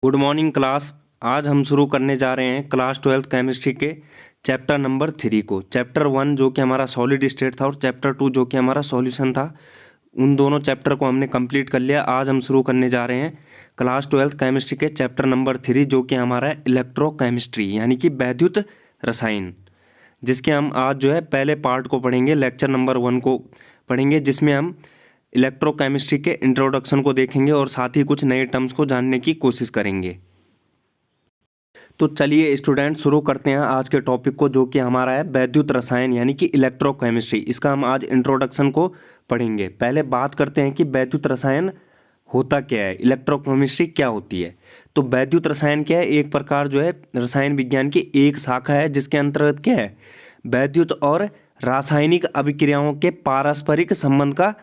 Good morning class. आज हम शुरू करने जा रहे हैं क्लास 12th केमिस्ट्री के चैप्टर नंबर 3 को। चैप्टर 1 जो कि हमारा सॉलिड स्टेट था और चैप्टर 2 जो कि हमारा सॉल्यूशन था, उन दोनों चैप्टर को हमने कंप्लीट कर लिया। आज हम शुरू करने जा रहे हैं क्लास 12th केमिस्ट्री के चैप्टर नंबर 3 जो कि हमारा इलेक्ट्रोकेमिस्ट्री यानी कि वैद्युत रसायन, जिसके हम आज जो है पहले पार्ट को पढ़ेंगे, लेक्चर नंबर 1 को पढ़ेंगे, जिसमें हम इलेक्ट्रोकेमिस्ट्री के इंट्रोडक्शन को देखेंगे और साथ ही कुछ नए टर्म्स को जानने की कोशिश करेंगे। तो चलिए स्टूडेंट शुरू करते हैं आज के टॉपिक को, जो कि हमारा है वैद्युत रसायन यानी कि इलेक्ट्रोकेमिस्ट्री। इसका हम आज इंट्रोडक्शन को पढ़ेंगे। पहले बात करते हैं कि वैद्युत रसायन होता क्या है, इलेक्ट्रोकेमिस्ट्री क्या होती है। तो वैद्युत रसायन क्या है? एक प्रकार जो है रसायन विज्ञान की एक शाखा है, जिसके अंतर्गत क्या है, वैद्युत और रासायनिक अभिक्रियाओं के पारस्परिक संबंध का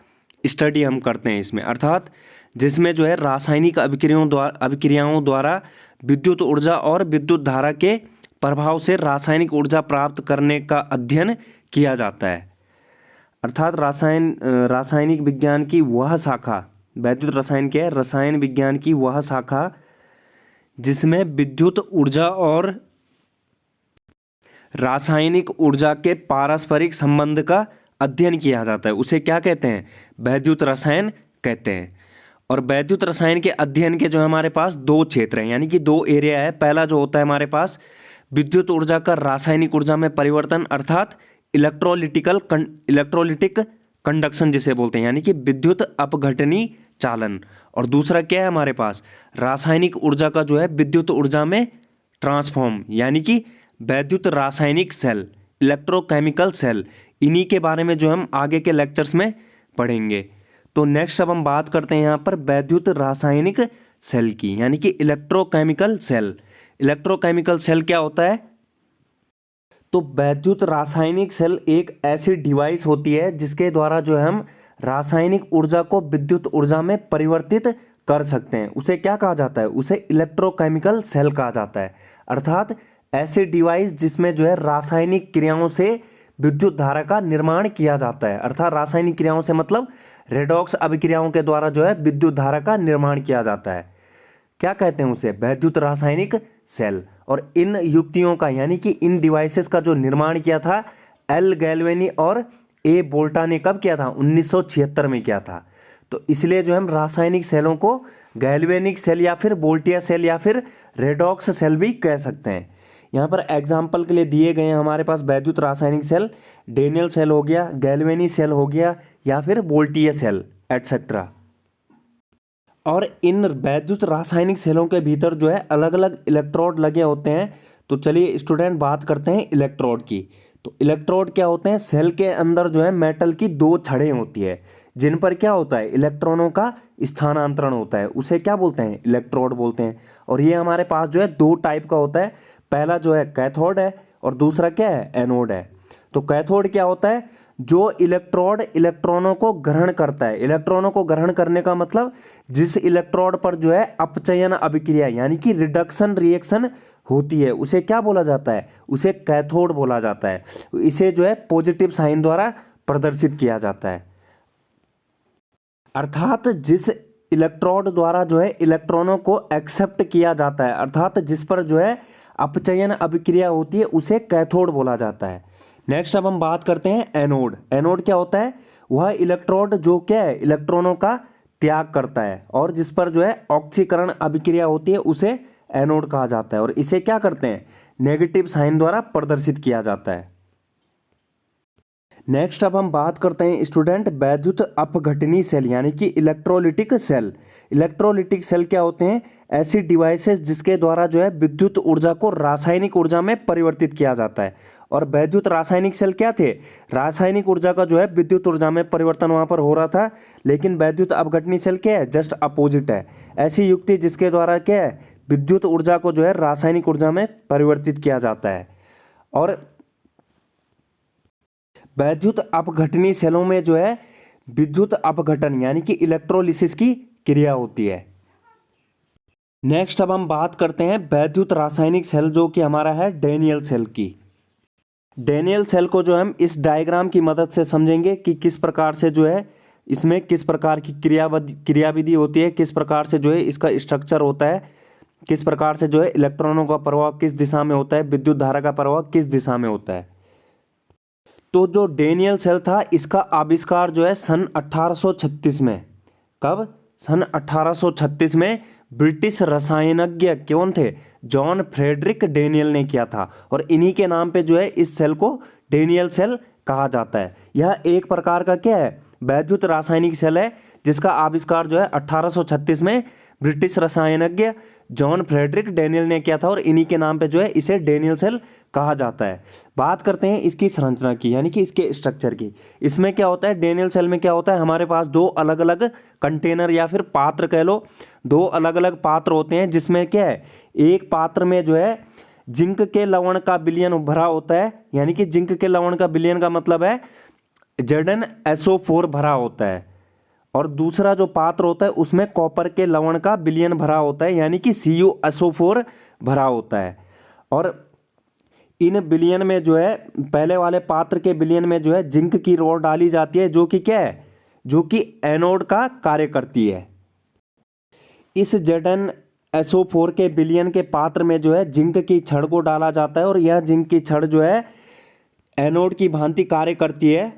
स्टडी हम करते हैं इसमें। अर्थात जिसमें जो है रासायनिक अभिक्रियाओं द्वारा विद्युत ऊर्जा और विद्युत धारा के प्रभाव से रासायनिक ऊर्जा प्राप्त करने का अध्ययन किया जाता है। अर्थात रासायनिक विज्ञान की वह शाखा, वैद्युत रसायन क्या है? रसायन विज्ञान की वह शाखा जिसमें विद्युत ऊर्जा और रासायनिक ऊर्जा के पारस्परिक संबंध का अध्ययन किया जाता है, उसे क्या कहते हैं? वैद्युत रसायन कहते हैं। और वैद्युत रसायन के अध्ययन के जो हमारे पास दो क्षेत्र हैं, यानी कि दो एरिया है। पहला जो होता है हमारे पास विद्युत ऊर्जा का रासायनिक ऊर्जा में परिवर्तन, अर्थात इलेक्ट्रोलिटिक कंडक्शन जिसे बोलते हैं, यानी कि विद्युत अपघटनी चालन। और दूसरा क्या है हमारे पास? रासायनिक ऊर्जा का जो है विद्युत ऊर्जा में ट्रांसफॉर्म, यानी कि वैद्युत रासायनिक सेल, इलेक्ट्रोकेमिकल सेल। इन्हीं के बारे में जो हम आगे के लेक्चर्स में पढ़ेंगे। तो नेक्स्ट अब हम बात करते हैं यहाँ पर वैद्युत रासायनिक सेल की, यानी कि इलेक्ट्रोकेमिकल सेल। इलेक्ट्रोकेमिकल सेल क्या होता है? तो वैद्युत रासायनिक सेल एक ऐसी डिवाइस होती है जिसके द्वारा जो है हम रासायनिक ऊर्जा को विद्युत ऊर्जा में परिवर्तित कर सकते हैं। उसे क्या कहा जाता है? उसे इलेक्ट्रोकेमिकल सेल कहा जाता है। अर्थात ऐसी डिवाइस जिसमें जो है रासायनिक क्रियाओं से विद्युत धारा का निर्माण किया जाता है। अर्थात रासायनिक क्रियाओं से मतलब रेडॉक्स अभिक्रियाओं के द्वारा जो है विद्युत धारा का निर्माण किया जाता है। क्या कहते हैं उसे? वैद्युत रासायनिक सेल। और इन युक्तियों का, यानी कि इन डिवाइसेस का जो निर्माण किया था एल गैल्वेनी और ए बोल्टा ने कब किया था? 1976 में किया था। तो इसलिए जो हम रासायनिक सेलों को गैल्वेनिक सेल या फिर बोल्टिया सेल या फिर रेडॉक्स सेल भी कह सकते हैं। यहाँ पर एग्जाम्पल के लिए दिए गए हैं हमारे पास वैद्युत रासायनिक सेल, डेनियल सेल हो गया, गैल्वेनी सेल हो गया, या फिर बोल्टिया सेल एटसेट्रा। और इन वैद्युत रासायनिक सेलों के भीतर जो है अलग अलग इलेक्ट्रोड लगे होते हैं। तो चलिए स्टूडेंट बात करते हैं इलेक्ट्रोड की। तो इलेक्ट्रोड क्या होते हैं? सेल के अंदर जो है मेटल की दो छड़ें होती है, जिन पर क्या होता है? इलेक्ट्रॉनों का स्थानांतरण होता है। उसे क्या बोलते हैं? इलेक्ट्रोड बोलते हैं। और ये हमारे पास जो है दो टाइप का होता है। पहला जो है कैथोड है और दूसरा क्या है? एनोड है। तो कैथोड क्या होता है? जो इलेक्ट्रोड इलेक्ट्रॉनों को ग्रहण करता है। इलेक्ट्रॉनों को ग्रहण करने का मतलब जिस इलेक्ट्रोड पर जो है अपचयन अभिक्रिया यानी कि रिडक्शन रिएक्शन होती है, उसे क्या बोला जाता है? उसे कैथोड बोला जाता है। इसे जो है पॉजिटिव साइन द्वारा प्रदर्शित किया जाता है। अर्थात जिस इलेक्ट्रोड द्वारा जो है इलेक्ट्रॉनों को एक्सेप्ट किया जाता है, अर्थात जिस पर जो है अपचयन अभिक्रिया होती है, उसे कैथोड बोला जाता है। नेक्स्ट अब हम बात करते हैं एनोड। एनोड क्या होता है? वह इलेक्ट्रोड जो क्या है इलेक्ट्रॉनों का त्याग करता है और जिस पर जो है ऑक्सीकरण अभिक्रिया होती है, उसे एनोड कहा जाता है। और इसे क्या करते हैं? नेगेटिव साइन द्वारा प्रदर्शित किया जाता है। नेक्स्ट अब हम बात करते हैं स्टूडेंट वैद्युत अपघटनी सेल यानी कि इलेक्ट्रोलिटिक सेल। इलेक्ट्रोलिटिक सेल क्या होते हैं? ऐसी डिवाइसेस जिसके द्वारा जो है विद्युत ऊर्जा को रासायनिक ऊर्जा में परिवर्तित किया जाता है। और वैद्युत रासायनिक सेल क्या थे? रासायनिक ऊर्जा का जो है विद्युत ऊर्जा में परिवर्तन वहां पर हो रहा था, लेकिन वैद्युत अपघटनी सेल क्या है? जस्ट अपोजिट है। ऐसी युक्ति जिसके द्वारा क्या है विद्युत ऊर्जा को जो है रासायनिक ऊर्जा में परिवर्तित किया जाता है। और वैद्युत अपघटनी सेलों में जो है विद्युत अपघटन यानी कि इलेक्ट्रोलिसिस की क्रिया होती है। नेक्स्ट अब हम बात करते हैं वैद्युत रासायनिक सेल जो कि हमारा है डेनियल सेल की। डेनियल सेल को जो हम इस डायग्राम की मदद से समझेंगे कि किस प्रकार से जो है इसमें किस प्रकार की क्रियाविधि होती है, किस प्रकार से जो है इसका स्ट्रक्चर होता है। किस प्रकार से जो है इलेक्ट्रॉनों का प्रवाह किस दिशा में होता है, विद्युत धारा का प्रवाह किस दिशा में होता है। तो जो डैनियल सेल था इसका आविष्कार जो है सन 1836 में, कब, सन 1836 में ब्रिटिश रसायनज्ञ कौन थे, जॉन फ्रेडरिक डैनियल ने किया था। और इन्हीं के नाम पे जो है इस सेल को डैनियल सेल कहा जाता है। यह एक प्रकार का क्या है, वैद्युत रासायनिक सेल है, जिसका आविष्कार जो है 1836 में ब्रिटिश रसायनज्ञ जॉन फ्रेडरिक डैनियल ने किया था और इन्हीं के नाम पे जो है इसे डैनियल सेल कहा जाता है। बात करते हैं इसकी संरचना की, यानी कि इसके स्ट्रक्चर की। इसमें क्या होता है, डैनियल सेल में क्या होता है, हमारे पास दो अलग अलग कंटेनर या फिर पात्र कह लो, दो अलग अलग पात्र होते हैं, जिसमें क्या है, एक पात्र में जो है जिंक के लवण का विलयन भरा होता है, यानी कि जिंक के लवण का विलयन का मतलब है ZnSO4 भरा होता है, और दूसरा जो पात्र होता है उसमें कॉपर के लवण का विलयन भरा होता है, यानी कि CuSO4 भरा होता है। और इन विलयन में जो है, पहले वाले पात्र के विलयन में जो है जिंक की रॉड डाली जाती है, जो कि क्या है, जो कि एनोड का कार्य करती है। इस ZnSO4 के विलयन के पात्र में जो है जिंक की छड़ को डाला जाता है, और यह जिंक की छड़ जो है एनोड की भांति कार्य करती है।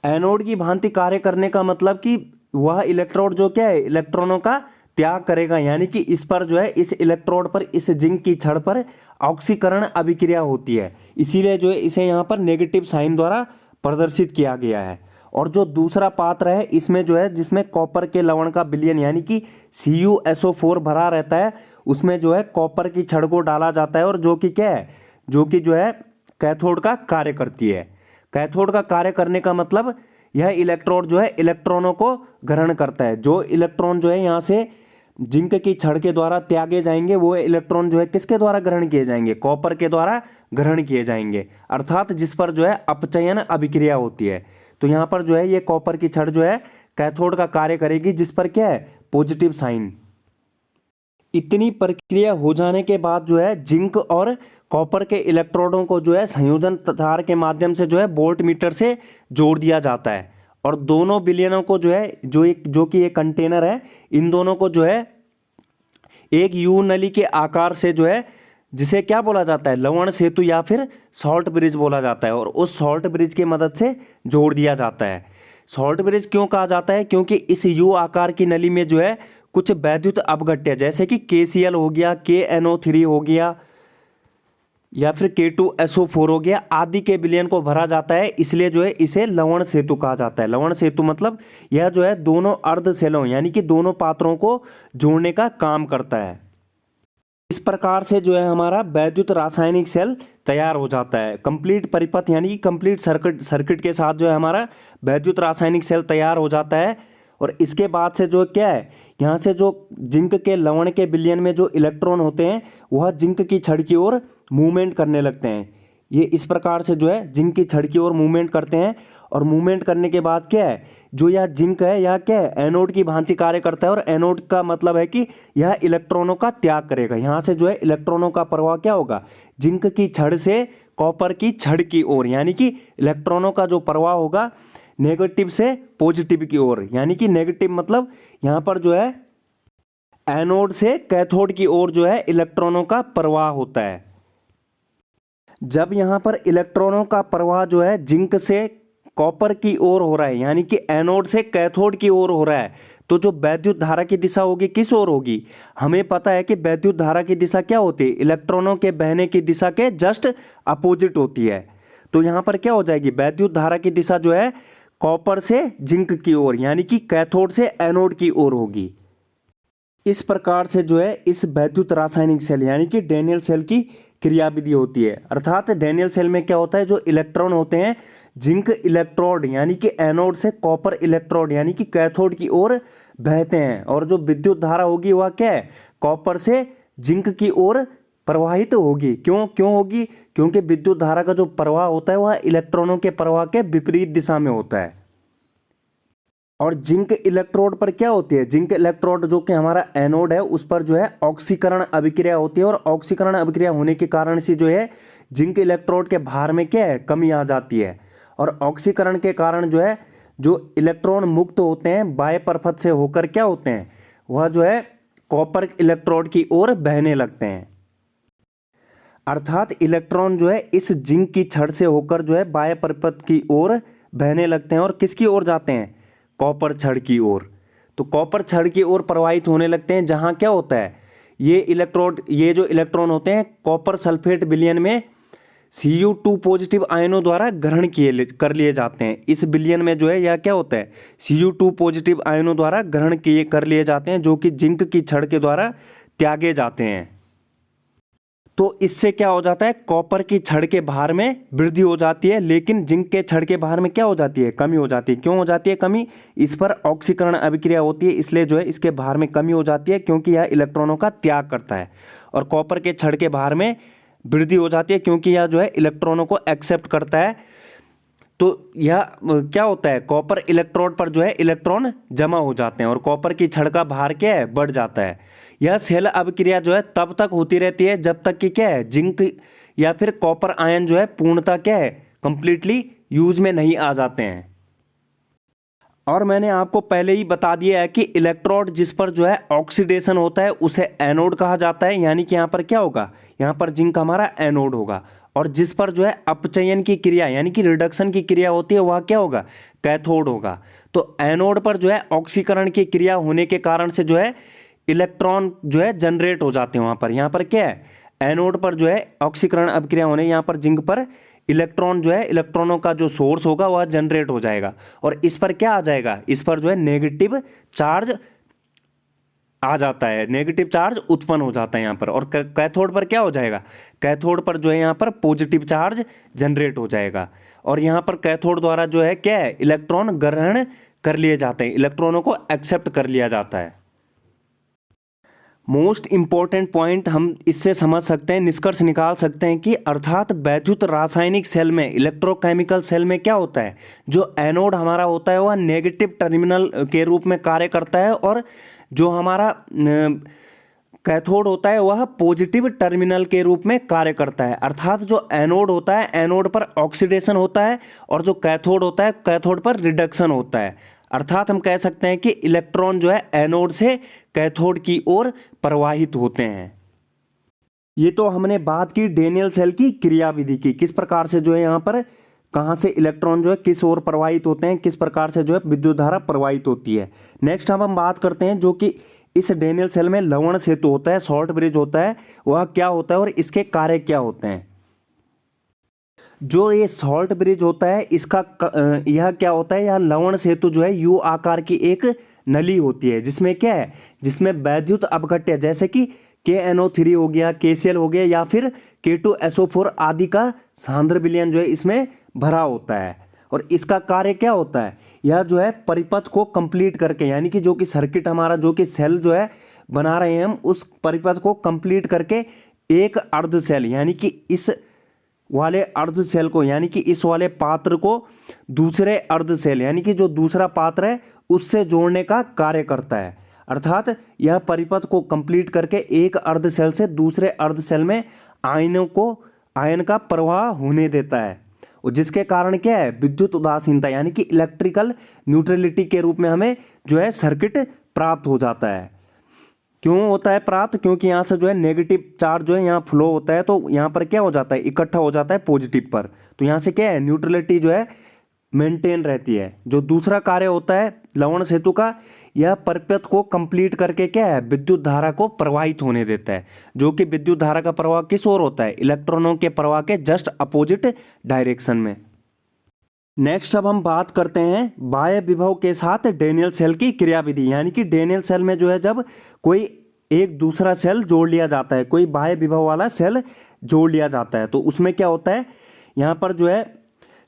एनोड की भांति कार्य करने का मतलब कि वह इलेक्ट्रोड जो क्या है, इलेक्ट्रॉनों का त्याग करेगा, यानी कि इस पर जो है, इस इलेक्ट्रोड पर, इस जिंक की छड़ पर ऑक्सीकरण अभिक्रिया होती है, इसीलिए जो है इसे यहाँ पर नेगेटिव साइन द्वारा प्रदर्शित किया गया है। और जो दूसरा पात्र है इसमें जो है, जिसमें कॉपर के लवण का विलयन यानी कि CuSO4 भरा रहता है, उसमें जो है कॉपर की छड़ को डाला जाता है, और जो कि क्या है, जो कि जो है कैथोड का कार्य करती है। कैथोड का कार्य करने का मतलब यह इलेक्ट्रोड जो है इलेक्ट्रॉनों को ग्रहण करता है। जो इलेक्ट्रॉन जो है यहाँ से जिंक की छड़ के द्वारा त्यागे जाएंगे, वो इलेक्ट्रॉन जो है किसके द्वारा ग्रहण किए जाएंगे, कॉपर के द्वारा ग्रहण किए जाएंगे, अर्थात जिस पर जो है अपचयन अभिक्रिया होती है। तो यहाँ पर जो है ये कॉपर की छड़ जो है कैथोड का कार्य करेगी, जिस पर क्या है, पॉजिटिव साइन। इतनी प्रक्रिया हो जाने के बाद जो है जिंक और कॉपर के इलेक्ट्रोडों को जो है संयोजन तार के माध्यम से जो है वोल्ट मीटर से जोड़ दिया जाता है, और दोनों विलयनों को जो है, जो कि एक कंटेनर है, इन दोनों को जो है एक यू नली के आकार से जो है, जिसे क्या बोला जाता है, लवण सेतु या फिर सॉल्ट ब्रिज बोला जाता है, और उस सॉल्ट ब्रिज की मदद से जोड़ दिया जाता है। सॉल्ट ब्रिज क्यों कहा जाता है, क्योंकि इस यू आकार की नली में जो है कुछ वैद्युत अपघट्य, जैसे कि KCl हो गया, KNO3 हो गया, या फिर K2SO4 हो गया, आदि के विलयन को भरा जाता है, इसलिए जो है इसे लवण सेतु कहा जाता है। लवण सेतु मतलब यह जो है दोनों अर्ध सेलों यानी कि दोनों पात्रों को जोड़ने का काम करता है। इस प्रकार से जो है हमारा वैद्युत रासायनिक सेल तैयार हो जाता है। कंप्लीट परिपथ यानी कि कंप्लीट सर्किट के साथ जो है हमारा वैद्युत रासायनिक सेल तैयार हो जाता है। और इसके बाद से जो क्या है, यहाँ से जो जिंक के लवण के विलयन में जो इलेक्ट्रॉन होते हैं वह जिंक की छड़ की ओर मूवमेंट करने लगते हैं। ये इस प्रकार से जो है जिंक की छड़ की ओर मूवमेंट करते हैं, और मूवमेंट करने के बाद क्या है, जो यह जिंक है यह क्या है, एनोड की भांति कार्य करता है, और एनोड का मतलब है कि यह इलेक्ट्रॉनों का त्याग करेगा। यहाँ से जो है इलेक्ट्रॉनों का प्रवाह क्या होगा, जिंक की छड़ से कॉपर की छड़ की ओर, यानी कि इलेक्ट्रॉनों का जो प्रवाह होगा नेगेटिव से पॉजिटिव की ओर, यानी कि नेगेटिव मतलब यहाँ पर जो है एनोड से कैथोड की ओर जो है इलेक्ट्रॉनों का प्रवाह होता है। जब यहाँ पर इलेक्ट्रॉनों का प्रवाह जो है जिंक से कॉपर की ओर हो रहा है, यानी कि एनोड से कैथोड की ओर हो रहा है, तो जो वैद्युत धारा की दिशा होगी किस ओर होगी, हमें पता है कि वैद्युत धारा की दिशा क्या होती है, इलेक्ट्रॉनों के बहने की दिशा के जस्ट अपोजिट होती है। तो यहाँ पर क्या हो जाएगी, वैद्युत धारा की दिशा जो है कॉपर से जिंक की ओर, यानी कि कैथोड से एनोड की ओर होगी। इस प्रकार से जो है इस वैद्युत रासायनिक सेल यानी कि डैनियल सेल की क्रियाविधि होती है। अर्थात डैनियल सेल में क्या होता है, जो इलेक्ट्रॉन होते हैं जिंक इलेक्ट्रोड यानी कि एनोड से कॉपर इलेक्ट्रोड यानी कि कैथोड की ओर बहते हैं, और जो विद्युत धारा होगी वह क्या है, कॉपर से जिंक की ओर प्रवाहित होगी। क्यों होगी, क्योंकि विद्युत धारा का जो प्रवाह होता है वह इलेक्ट्रॉनों के प्रवाह के विपरीत दिशा में होता है। और जिंक इलेक्ट्रोड पर क्या होती है, जिंक इलेक्ट्रोड जो कि हमारा एनोड है उस पर जो है ऑक्सीकरण अभिक्रिया होती है, और ऑक्सीकरण अभिक्रिया होने के कारण से जो है जिंक इलेक्ट्रोड के भार में क्या है, कमी आ जाती है। और ऑक्सीकरण के कारण जो है जो इलेक्ट्रॉन मुक्त होते हैं बाह्य परपथ से होकर क्या होते हैं, वह जो है कॉपर इलेक्ट्रोड की ओर बहने लगते हैं। अर्थात इलेक्ट्रॉन जो है इस जिंक की छड़ से होकर जो है बाह्य परिपथ की ओर बहने लगते हैं और किसकी ओर जाते हैं, कॉपर छड़ की ओर। तो कॉपर छड़ की ओर प्रवाहित होने लगते हैं, जहां क्या होता है, ये जो इलेक्ट्रॉन होते हैं कॉपर सल्फेट विलयन में Cu2 पॉजिटिव आयनों द्वारा ग्रहण कर लिए जाते हैं। इस विलयन में जो है यह क्या होता है, Cu2 पॉजिटिव आयनों द्वारा ग्रहण कर लिए जाते हैं, जो कि जिंक की छड़ के द्वारा त्यागे जाते हैं। तो इससे क्या हो जाता है, कॉपर की छड़ के भार में वृद्धि हो जाती है, लेकिन जिंक के छड़ के भार में क्या हो जाती है, कमी हो जाती है। क्यों हो जाती है कमी, इस पर ऑक्सीकरण अभिक्रिया होती है, इसलिए जो है इसके भार में कमी हो जाती है, क्योंकि यह इलेक्ट्रॉनों का त्याग करता है। और कॉपर के छड़ के भार में वृद्धि हो जाती है, क्योंकि यह जो है इलेक्ट्रॉनों को एक्सेप्ट करता है। तो यह क्या होता है, कॉपर इलेक्ट्रोड पर जो है इलेक्ट्रॉन जमा हो जाते हैं और कॉपर की छड़ का भार क्या है, बढ़ जाता है। यह सेल अभिक्रिया जो है तब तक होती रहती है जब तक कि क्या है, जिंक या फिर कॉपर आयन जो है पूर्णतः क्या है, कंप्लीटली यूज में नहीं आ जाते हैं। और मैंने आपको पहले ही बता दिया है कि इलेक्ट्रोड जिस पर जो है ऑक्सीडेशन होता है उसे एनोड कहा जाता है, यानी कि यहाँ पर क्या होगा, यहाँ पर जिंक हमारा एनोड होगा। और जिस पर जो है अपचयन की क्रिया यानी कि रिडक्शन की क्रिया होती है वह क्या होगा, कैथोड होगा। तो एनोड पर जो है ऑक्सीकरण की क्रिया होने के कारण से जो है इलेक्ट्रॉन जो है जनरेट हो जाते हैं वहाँ पर। यहाँ पर क्या है, एनोड पर जो है ऑक्सीकरण अभिक्रिया होने, यहाँ पर जिंक पर इलेक्ट्रॉन जो है, इलेक्ट्रॉनों का जो सोर्स होगा वह जनरेट हो जाएगा और इस पर क्या आ जाएगा, इस पर जो है नेगेटिव चार्ज आ जाता है, नेगेटिव चार्ज उत्पन्न हो जाता है यहाँ पर। और कैथोड पर क्या हो जाएगा, कैथोड पर जो है यहाँ पर पॉजिटिव चार्ज जनरेट हो जाएगा और यहाँ पर कैथोड द्वारा जो है क्या है, इलेक्ट्रॉन ग्रहण कर लिए जाते हैं, इलेक्ट्रॉनों को एक्सेप्ट कर लिया जाता है। मोस्ट इंपॉर्टेंट पॉइंट हम इससे समझ सकते हैं, निष्कर्ष निकाल सकते हैं कि अर्थात वैद्युत रासायनिक सेल में, इलेक्ट्रोकेमिकल सेल में क्या होता है, जो एनोड हमारा होता है वह नेगेटिव टर्मिनल के रूप में कार्य करता है और जो हमारा कैथोड होता है वह पॉजिटिव टर्मिनल के रूप में कार्य करता है। अर्थात जो एनोड होता है, एनोड पर ऑक्सीडेशन होता है और जो कैथोड होता है, कैथोड पर रिडक्शन होता है। अर्थात हम कह सकते हैं कि इलेक्ट्रॉन जो है एनोड से कैथोड की ओर प्रवाहित होते हैं। ये तो हमने बात की डेनियल सेल की क्रियाविधि की, किस प्रकार से जो है यहाँ पर कहाँ से इलेक्ट्रॉन जो है किस ओर प्रवाहित होते हैं, किस प्रकार से जो है विद्युत धारा प्रवाहित होती है। नेक्स्ट अब हम बात करते हैं जो कि इस डेनियल सेल में लवण सेतु होता है, सॉल्ट ब्रिज होता है, वह क्या होता है और इसके कार्य क्या होते हैं। जो ये सॉल्ट ब्रिज होता है इसका यह क्या होता है, यह लवण सेतु जो है यू आकार की एक नली होती है, जिसमें क्या है, जिसमें वैद्युत अपघट्य जैसे कि KNO3 हो गया, KCl हो गया या फिर K2SO4 आदि का सांद्र विलयन जो है इसमें भरा होता है। और इसका कार्य क्या होता है, यह जो है परिपथ को कंप्लीट करके, यानी कि जो कि सर्किट हमारा, जो कि सेल जो है बना रहे हैं हम, उस परिपथ को कंप्लीट करके एक अर्ध सेल यानी कि इस वाले अर्ध सेल को, यानी कि इस वाले पात्र को दूसरे अर्ध सेल यानी कि जो दूसरा पात्र है उससे जोड़ने का कार्य करता है। अर्थात यह परिपथ को कंप्लीट करके एक अर्ध सेल से दूसरे अर्ध सेल में आयन का प्रवाह होने देता है, और जिसके कारण क्या है, विद्युत उदासीनता यानी कि इलेक्ट्रिकल न्यूट्रलिटी के रूप में हमें जो है सर्किट प्राप्त हो जाता है। क्यों होता है प्राप्त, क्योंकि यहाँ से जो है नेगेटिव चार्ज जो है यहाँ फ्लो होता है, तो यहाँ पर क्या हो जाता है, इकट्ठा हो जाता है पॉजिटिव पर, तो यहाँ से क्या है, न्यूट्रलिटी जो है मेंटेन रहती है। जो दूसरा कार्य होता है लवण सेतु का, यह परिपथ को कंप्लीट करके क्या है, विद्युत धारा को प्रवाहित होने देता है, जो कि विद्युत धारा का प्रवाह किस ओर होता है, इलेक्ट्रॉनों के प्रवाह के जस्ट अपोजिट डायरेक्शन में। नेक्स्ट अब हम बात करते हैं बाह्य विभव के साथ डेनियल सेल की क्रियाविधि, यानी कि डेनियल सेल में जो है जब कोई एक दूसरा सेल जोड़ लिया जाता है, कोई बाह्य विभव वाला सेल जोड़ लिया जाता है, तो उसमें क्या होता है, यहाँ पर जो है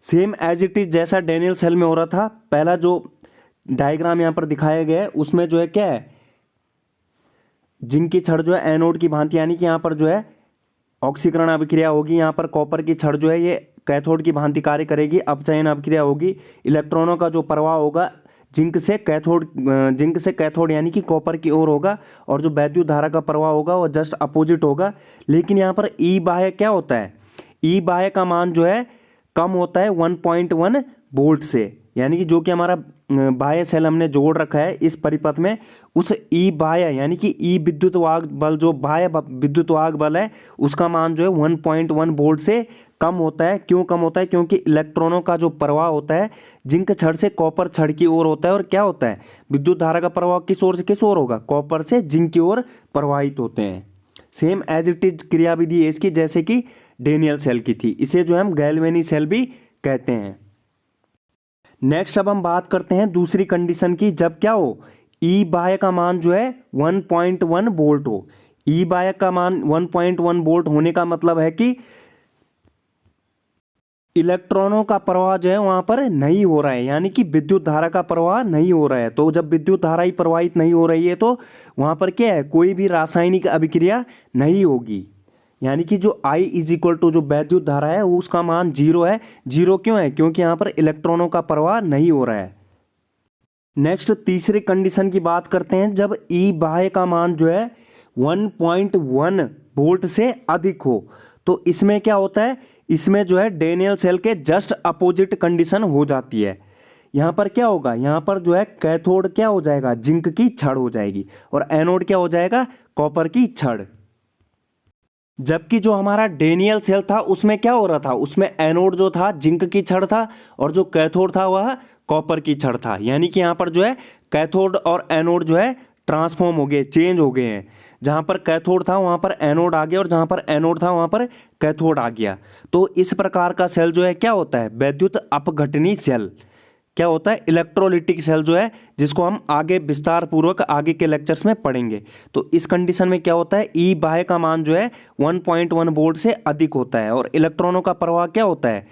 सेम एज इट इज जैसा डेनियल सेल में हो रहा था, पहला जो डायग्राम यहाँ पर दिखाया गया है उसमें जो है क्या है, जिंक की छड़ जो है एनोड की भांति, यानी कि यहाँ पर जो है ऑक्सीकरण अभिक्रिया होगी, यहाँ पर कॉपर की छड़ जो है ये कैथोड की भांति कार्य करेगी, अपचयन अभिक्रिया होगी, इलेक्ट्रॉनों का जो प्रवाह होगा जिंक से कैथोड यानी कि कॉपर की ओर होगा, और जो वैद्युत धारा का प्रवाह होगा वो जस्ट अपोजिट होगा। लेकिन यहाँ पर ई बाह्य क्या होता है, ई बाह्य का मान जो है कम होता है 1.1 वोल्ट से, यानी कि जो कि हमारा बाह्य सेल हमने जोड़ रखा है इस परिपथ में, उस ई बाह्य यानी कि ई विद्युत वाहक बल, जो बाह्य विद्युत वाहक बल है, उसका मान जो है 1.1 वोल्ट से कम होता है। क्यों कम होता है? क्योंकि इलेक्ट्रॉनों का जो प्रवाह होता है जिंक छड़ से कॉपर छड़ की ओर होता है। और क्या होता है? विद्युत धारा का प्रवाह किस ओर से किस ओर होगा? कॉपर से जिंक की ओर प्रवाहित होते हैं। सेम एज इट इज क्रियाविधि है इसकी, जैसे कि डेनियल सेल की थी। इसे जो हम गैल्वेनी सेल भी कहते हैं। नेक्स्ट अब हम बात करते हैं दूसरी कंडीशन की, जब क्या हो, ई बाह्य का मान जो है 1.1 वोल्ट हो। ई बाह्य का मान 1.1 वोल्ट होने का मतलब है कि इलेक्ट्रॉनों का प्रवाह जो है वहां पर नहीं हो रहा है, यानी कि विद्युत धारा का प्रवाह नहीं हो रहा है। तो जब विद्युत धारा ही प्रवाहित नहीं हो रही है तो वहां पर क्या है, कोई भी रासायनिक अभिक्रिया नहीं होगी। यानी कि जो I इज इक्वल टू जो वैद्युत धारा है वो उसका मान 0 है। 0 क्यों है? क्योंकि यहाँ पर इलेक्ट्रॉनों का प्रवाह नहीं हो रहा है। नेक्स्ट तीसरी कंडीशन की बात करते हैं, जब ई बाह्य का मान जो है 1.1 वोल्ट से अधिक हो। तो इसमें क्या होता है, इसमें जो है डेनियल सेल के जस्ट अपोजिट कंडीशन हो जाती है। यहाँ पर क्या होगा, यहाँ पर जो है कैथोड क्या हो जाएगा, जिंक की छड़ हो जाएगी, और एनोड क्या हो जाएगा, कॉपर की छड़। जबकि जो हमारा डेनियल सेल था उसमें क्या हो रहा था, उसमें एनोड जो था जिंक की छड़ था, और जो कैथोड था वह कॉपर की छड़ था। यानी कि यहाँ पर जो है कैथोड और एनोड जो है ट्रांसफॉर्म हो गए, चेंज हो गए हैं। जहाँ पर कैथोड था वहाँ पर एनोड आ गया, और जहाँ पर एनोड था वहाँ पर कैथोड आ गया। तो इस प्रकार का सेल जो है क्या होता है, वैद्युत अपघटनी सेल। क्या होता है, इलेक्ट्रोलिटिक सेल जो है, जिसको हम आगे विस्तार पूर्वक आगे के लेक्चर्स में पढ़ेंगे। तो इस कंडीशन में क्या होता है, ई बाह्य का मान जो है 1.1 वोल्ट से अधिक होता है, और इलेक्ट्रॉनों का प्रवाह क्या होता है,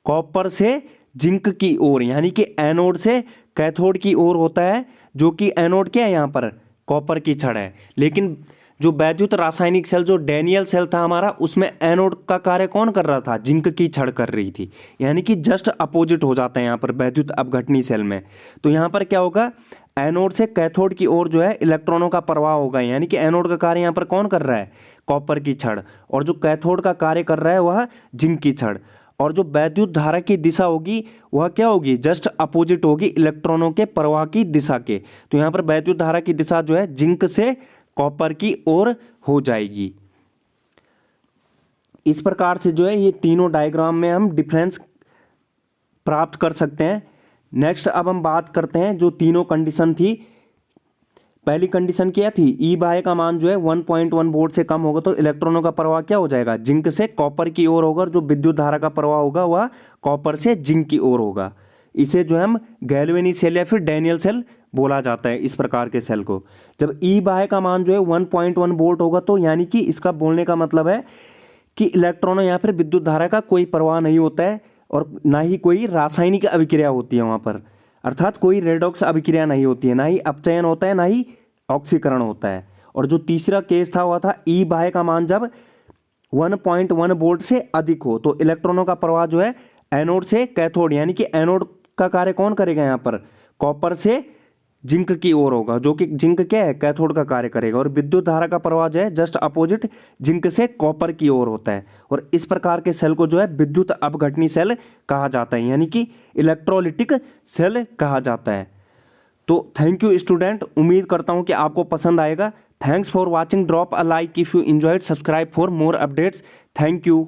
कॉपर से जिंक की ओर, यानी कि एनोड से कैथोड की ओर होता है। जो कि एनोड क्या है, यहाँ पर कॉपर की छड़ है। लेकिन जो वैद्युत रासायनिक सेल जो डेनियल सेल था हमारा, उसमें एनोड का कार्य कौन कर रहा था, जिंक की छड़ कर रही थी। यानी कि जस्ट अपोजिट हो जाता है यहाँ पर वैद्युत अपघटनी सेल में। तो यहाँ पर क्या होगा, एनोड से कैथोड की ओर जो है इलेक्ट्रॉनों का प्रवाह होगा। यानी कि एनोड का कार्य यहाँ पर कौन कर रहा है, कॉपर की छड़, और जो कैथोड का कार्य कर रहा है वह जिंक की छड़। और जो वैद्युत धारा की दिशा होगी वह क्या होगी, जस्ट अपोजिट होगी इलेक्ट्रॉनों के प्रवाह की दिशा के। तो यहाँ पर वैद्युत धारा की दिशा जो है जिंक से कॉपर की ओर हो जाएगी। इस प्रकार से जो है ये तीनों डायग्राम में हम डिफरेंस प्राप्त कर सकते हैं। नेक्स्ट अब हम बात करते हैं जो तीनों कंडीशन थी। पहली कंडीशन क्या थी, ई बाह्य का मान जो है 1.1 वोल्ट से कम होगा तो इलेक्ट्रॉनों का प्रवाह क्या हो जाएगा, जिंक से कॉपर की ओर होगा, और जो विद्युत धारा का प्रवाह होगा वह कॉपर से जिंक की ओर होगा। इसे जो हम गैल्वेनी सेल या फिर डेनियल सेल बोला जाता है, इस प्रकार के सेल को। जब ई बाह्य का मान जो है 1.1 वोल्ट होगा तो यानी कि इसका बोलने का मतलब है कि इलेक्ट्रॉनों या फिर विद्युत धारा का कोई प्रवाह नहीं होता है, और ना ही कोई रासायनिक अभिक्रिया होती है वहाँ पर। अर्थात कोई रेडॉक्स अभिक्रिया नहीं होती है, ना ही अपचयन होता है, ना ही ऑक्सीकरण होता है। और जो तीसरा केस था वह था ई बाह्य का मान जब 1.1 वोल्ट से अधिक हो, तो इलेक्ट्रॉनों का प्रवाह जो है एनोड से कैथोड, यानी कि एनोड का कार्य कौन करेगा, यहाँ पर कॉपर से जिंक की ओर होगा, जो कि जिंक क्या है, कैथोड का कार्य करेगा। और विद्युत धारा का प्रवाह जो है जस्ट अपोजिट जिंक से कॉपर की ओर होता है। और इस प्रकार के सेल को जो है विद्युत अपघटनी सेल कहा जाता है, यानी कि इलेक्ट्रोलिटिक सेल कहा जाता है। तो थैंक यू स्टूडेंट, उम्मीद करता हूँ कि आपको पसंद आएगा। Thanks for watching, drop a like if you enjoyed, subscribe for more updates. Thank you.